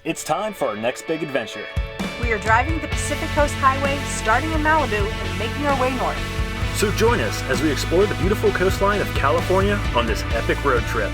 It's time for our next big adventure. We are driving the Pacific Coast Highway, starting in Malibu and making our way north. So join us as we explore the beautiful coastline of California on this epic road trip.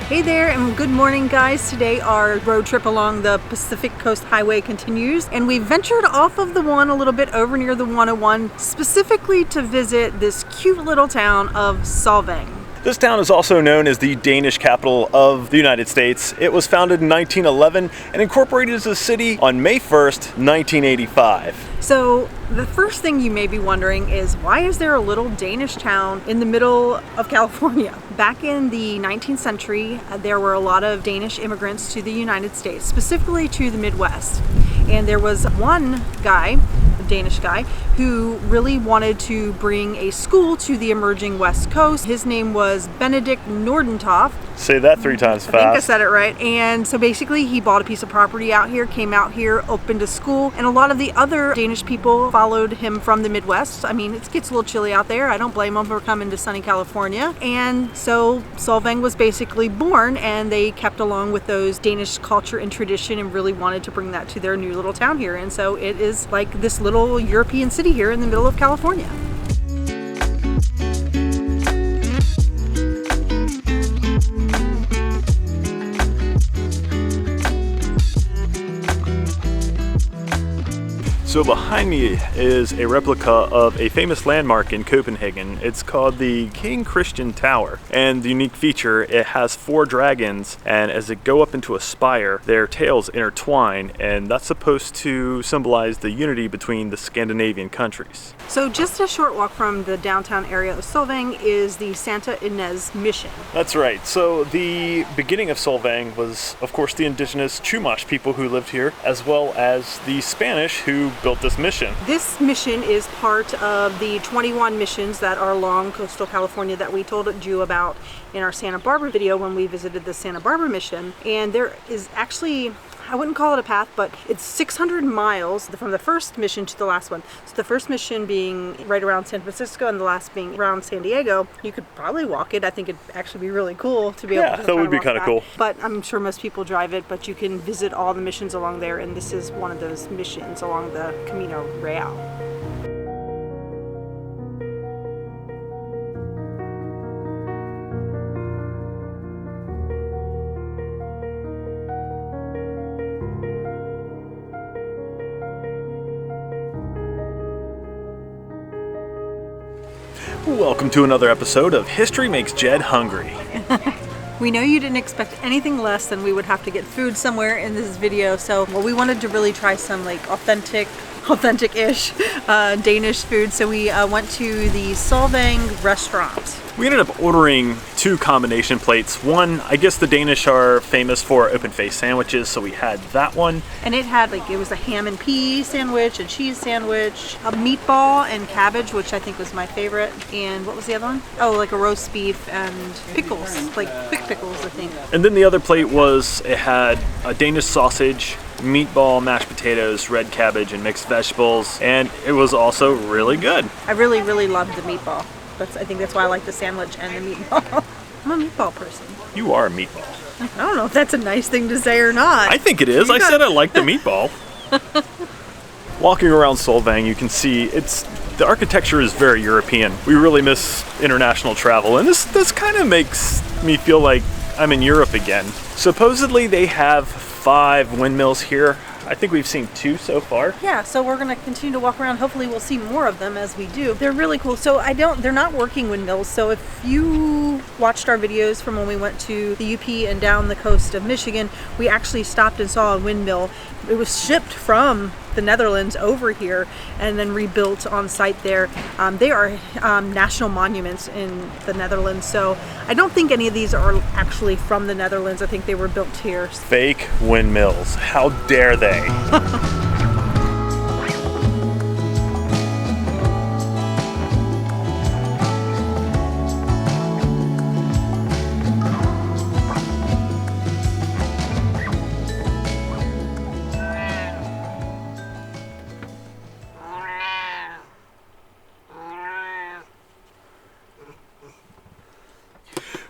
Hey there and good morning, guys. Today our road trip along the Pacific Coast Highway continues, and we ventured off of the one a little bit over near the 101 specifically to visit this cute little town of Solvang. This town is also known as the Danish Capital of the United States. It was founded in 1911 and incorporated as a city on May 1st, 1985. So the first thing you may be wondering is, why is there a little Danish town in the middle of California? Back in the 19th century, there were a lot of Danish immigrants to the United States, specifically to the Midwest. And there was one guy, a Danish guy, who really wanted to bring a school to the emerging West Coast. His name was Benedict Nordentoft. Say that 3 times fast. I think I said it right. And so basically he bought a piece of property out here, came out here, opened a school, and a lot of the other Danish people followed him from the Midwest. I mean, it gets a little chilly out there. I don't blame them for coming to sunny California. And so Solvang was basically born, and they kept along with those Danish culture and tradition and really wanted to bring that to their new little town here. And so it is like this little European city here in the middle of California. So behind me is a replica of a famous landmark in Copenhagen. It's called the King Christian Tower. And the unique feature, it has 4 dragons, and as they go up into a spire, their tails intertwine, and that's supposed to symbolize the unity between the Scandinavian countries. So just a short walk from the downtown area of Solvang is the Santa Ines Mission. That's right. So the beginning of Solvang was, of course, the indigenous Chumash people who lived here, as well as the Spanish who built this mission. This mission is part of the 21 missions that are along coastal California that we told you about in our Santa Barbara video when we visited the Santa Barbara mission. And there is actually, I wouldn't call it a path, but it's 600 miles from the first mission to the last one. So the first mission being right around San Francisco and the last being around San Diego. You could probably walk it. I think it'd actually be really cool to be able to that would be kind of cool. But I'm sure most people drive it, but you can visit all the missions along there, and this is one of those missions along the Camino Real. Welcome to another episode of History Makes Jed Hungry. We know you didn't expect anything less than we would have to get food somewhere in this video, so we wanted to really try some like authentic-ish Danish food, so we went to the Solvang Restaurant. We ended up ordering 2 combination plates. One, I guess the Danish are famous for open-faced sandwiches, so we had that one. And it had it was a ham and pea sandwich, a cheese sandwich, a meatball and cabbage, which I think was my favorite. And what was the other one? Oh, like a roast beef and pickles, like quick pickles, I think. And then the other plate it had a Danish sausage, meatball, mashed potatoes, red cabbage, and mixed vegetables. And it was also really good. I really, really loved the meatball. I think that's why I like the sandwich and the meatball. I'm a meatball person. You are a meatball. I don't know if that's a nice thing to say or not. I think it is. I said I like the meatball. Walking around Solvang, you can see the architecture is very European. We really miss international travel, and this kind of makes me feel like I'm in Europe again. Supposedly they have 5 windmills here. I think we've seen 2 so far. Yeah, so we're going to continue to walk around. Hopefully we'll see more of them as we do. They're really cool. So they're not working windmills. So if you watched our videos from when we went to the UP and down the coast of Michigan, we actually stopped and saw a windmill. It was shipped from the Netherlands over here and then rebuilt on site there. They are national monuments in the Netherlands, so I don't think any of these are actually from the Netherlands. I think they were built here. Fake windmills. How dare they?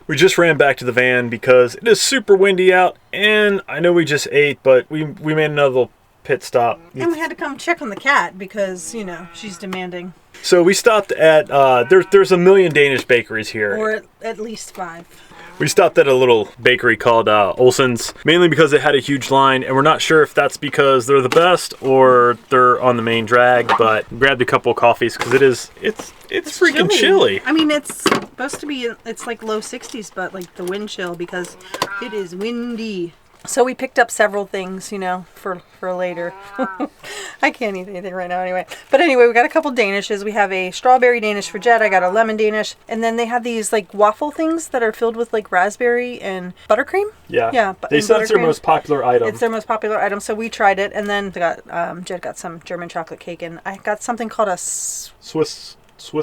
We just ran back to the van because it is super windy out, and I know we just ate, but we made another little pit stop. And we had to come check on the cat because, you know, she's demanding. So we stopped at, there's a million Danish bakeries here. Or at least 5. We stopped at a little bakery called Olsen's, mainly because it had a huge line, and we're not sure if that's because they're the best or they're on the main drag, but grabbed a couple of coffees because it's freaking chilly. I mean, it's supposed to be, it's like low 60s, but like the wind chill because it is windy. So we picked up several things, you know, for later. I can't eat anything right now anyway. But anyway, we got a couple Danishes. We have a strawberry Danish for Jed. I got a lemon Danish. And then they have these like waffle things that are filled with like raspberry and buttercream. Yeah. Yeah. They said it's their most popular item. It's their most popular item. So we tried it. And then Jed got some German chocolate cake. And I got something called a Swiss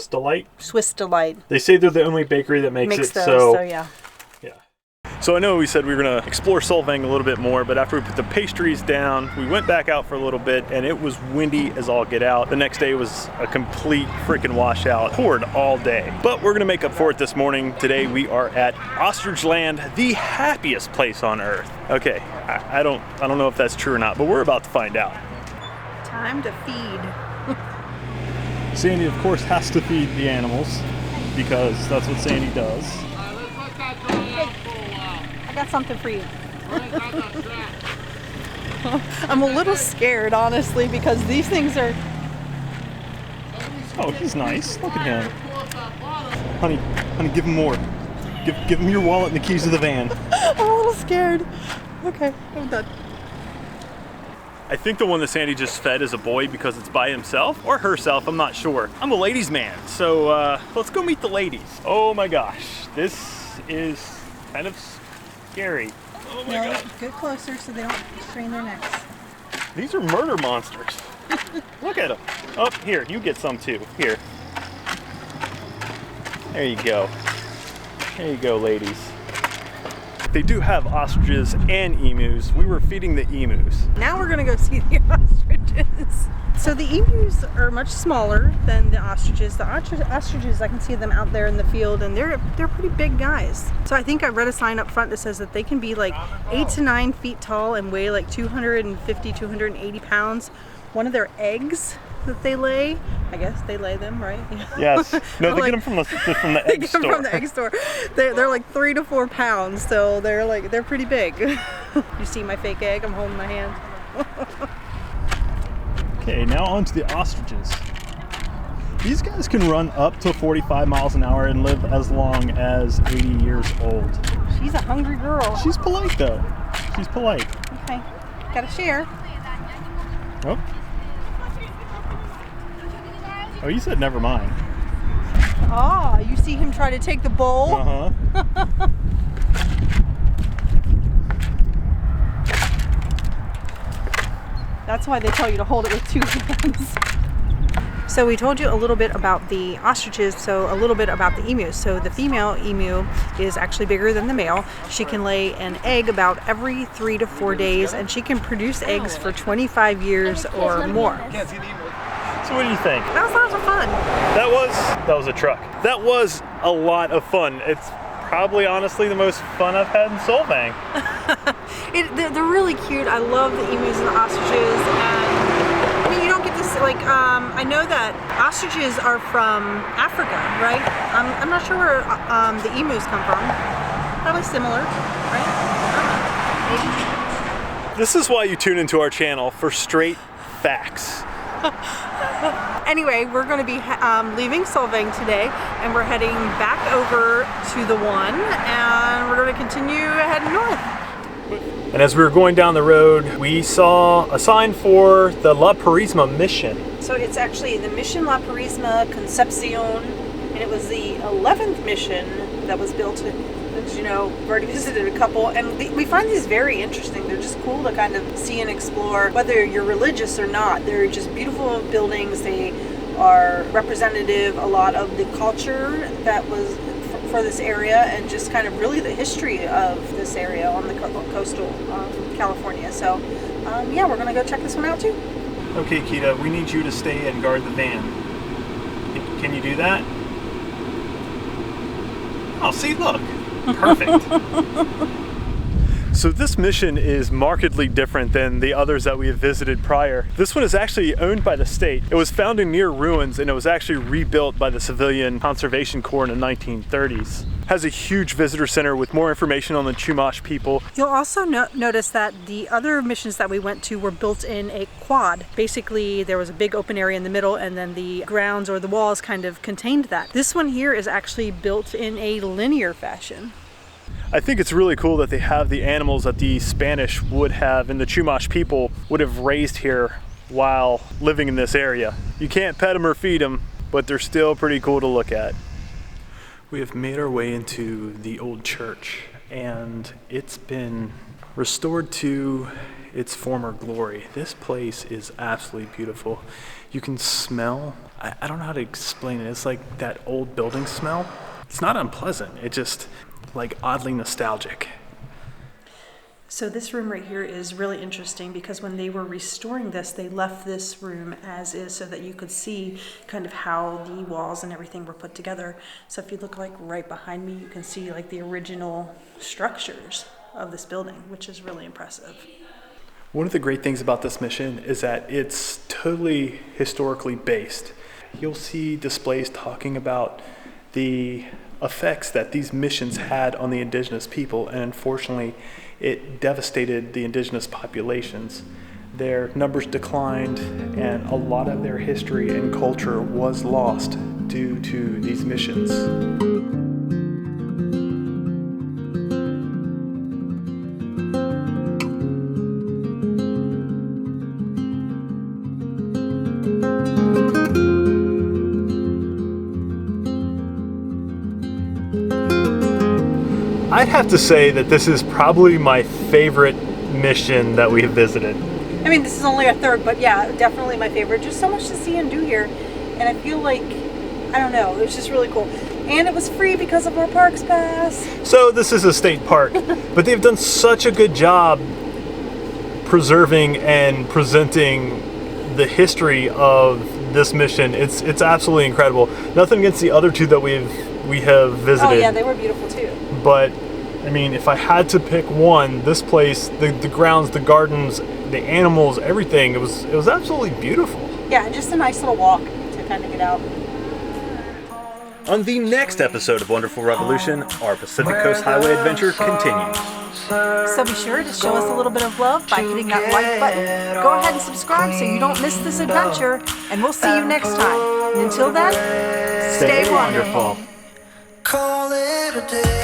Delight. Swiss Delight. They say they're the only bakery that makes it. Those, so yeah. So I know we said we were going to explore Solvang a little bit more, but after we put the pastries down, we went back out for a little bit, and it was windy as all get out. The next day was a complete freaking washout. Poured all day. But we're going to make up for it this morning. Today we are at Ostrichland, the happiest place on earth. Okay, I don't know if that's true or not, but we're about to find out. Time to feed. Sandy, of course, has to feed the animals because that's what Sandy does. I got something for you. I'm a little scared, honestly, because these things are... Oh, he's nice. Look at him. Honey, give him more. Give him your wallet and the keys to the van. I'm a little scared. Okay, I'm done. I think the one that Sandy just fed is a boy because it's by himself or herself, I'm not sure. I'm a ladies' man, so let's go meet the ladies. Oh my gosh, this is kind of scary. Oh my God. Get closer so they don't strain their necks. These are murder monsters. Look at them. Oh, here, you get some too. Here. There you go. There you go, ladies. They do have ostriches and emus. We were feeding the emus. Now we're gonna go see the ostriches. So the emus are much smaller than the ostriches. The ostriches, I can see them out there in the field, and they're pretty big guys. So I think I read a sign up front that says that they can be like 8 to 9 feet tall and weigh like 250, 280 pounds. One of their eggs that they lay, I guess they lay them, right? Yes. No, they like, get them from the egg store. From the egg store. They're like 3 to 4 pounds, so they're pretty big. You see my fake egg? I'm holding my hand. Okay, now on to the ostriches. These guys can run up to 45 miles an hour and live as long as 80 years old. She's a hungry girl. She's polite though. She's polite. Okay, gotta share. Oh. Oh, you said never mind. Ah, you see him try to take the bowl? Uh-huh. That's why they tell you to hold it with 2 hands. So we told you a little bit about the ostriches, so a little bit about the emus. So the female emu is actually bigger than the male. She can lay an egg about every 3 to 4 days, and she can produce eggs for 25 years or more. So what do you think? That was lots of fun. That was a truck. That was a lot of fun. It's probably honestly the most fun I've had in Solvang. They're really cute. I love the emus and the ostriches, and I mean, you don't get to see, like, I know that ostriches are from Africa, right? I'm not sure where the emus come from. Probably similar, right? Maybe. This is why you tune into our channel, for straight facts. Anyway, we're going to be leaving Solvang today, and we're heading back over to the one, and we're going to continue heading north. And as we were going down the road, we saw a sign for the Purisima Mission. So it's actually the Mission La Purisima Concepcion, and it was the 11th mission that was built. As you know, we've already visited a couple, and we find these very interesting. They're just cool to kind of see and explore, whether you're religious or not. They're just beautiful buildings. They are representative a lot of the culture that was for this area, and just kind of really the history of this area on the coastal California. So yeah, we're gonna go check this one out too. Okay, Kita, we need you to stay and guard the van. Can you do that? Oh, see, look. Perfect. So this mission is markedly different than the others that we have visited prior. This one is actually owned by the state. It was found in near ruins and it was actually rebuilt by the Civilian Conservation Corps in the 1930s. Has a huge visitor center with more information on the Chumash people. You'll also notice that the other missions that we went to were built in a quad. Basically, there was a big open area in the middle and then the grounds or the walls kind of contained that. This one here is actually built in a linear fashion. I think it's really cool that they have the animals that the Spanish would have and the Chumash people would have raised here while living in this area. You can't pet them or feed them, but they're still pretty cool to look at. We have made our way into the old church and it's been restored to its former glory. This place is absolutely beautiful. You can smell, I don't know how to explain it. It's like that old building smell. It's not unpleasant, it's just like oddly nostalgic. So this room right here is really interesting because when they were restoring this, they left this room as is so that you could see kind of how the walls and everything were put together. So if you look like right behind me, you can see like the original structures of this building, which is really impressive. One of the great things about this mission is that it's totally historically based. You'll see displays talking about the effects that these missions had on the indigenous people, and unfortunately it devastated the indigenous populations. Their numbers declined and a lot of their history and culture was lost due to these missions. I'd have to say that this is probably my favorite mission that we have visited. I mean, this is only our third, but yeah, definitely my favorite. Just so much to see and do here. And I feel like, I don't know, it was just really cool. And it was free because of our Parks Pass. So this is a state park, but they've done such a good job preserving and presenting the history of this mission. It's absolutely incredible. Nothing against the other two that we have visited. Oh yeah, they were beautiful too. But I mean, if I had to pick one, this place, the grounds, the gardens, the animals, everything, it was absolutely beautiful. Yeah, just a nice little walk to kind of get out. On the next episode of Wonderful Revolution, our Pacific Coast Highway adventure continues. So be sure to show us a little bit of love by hitting that like button. Go ahead and subscribe so you don't miss this adventure, and we'll see you next time. And until then, stay wonderful. Call it a day.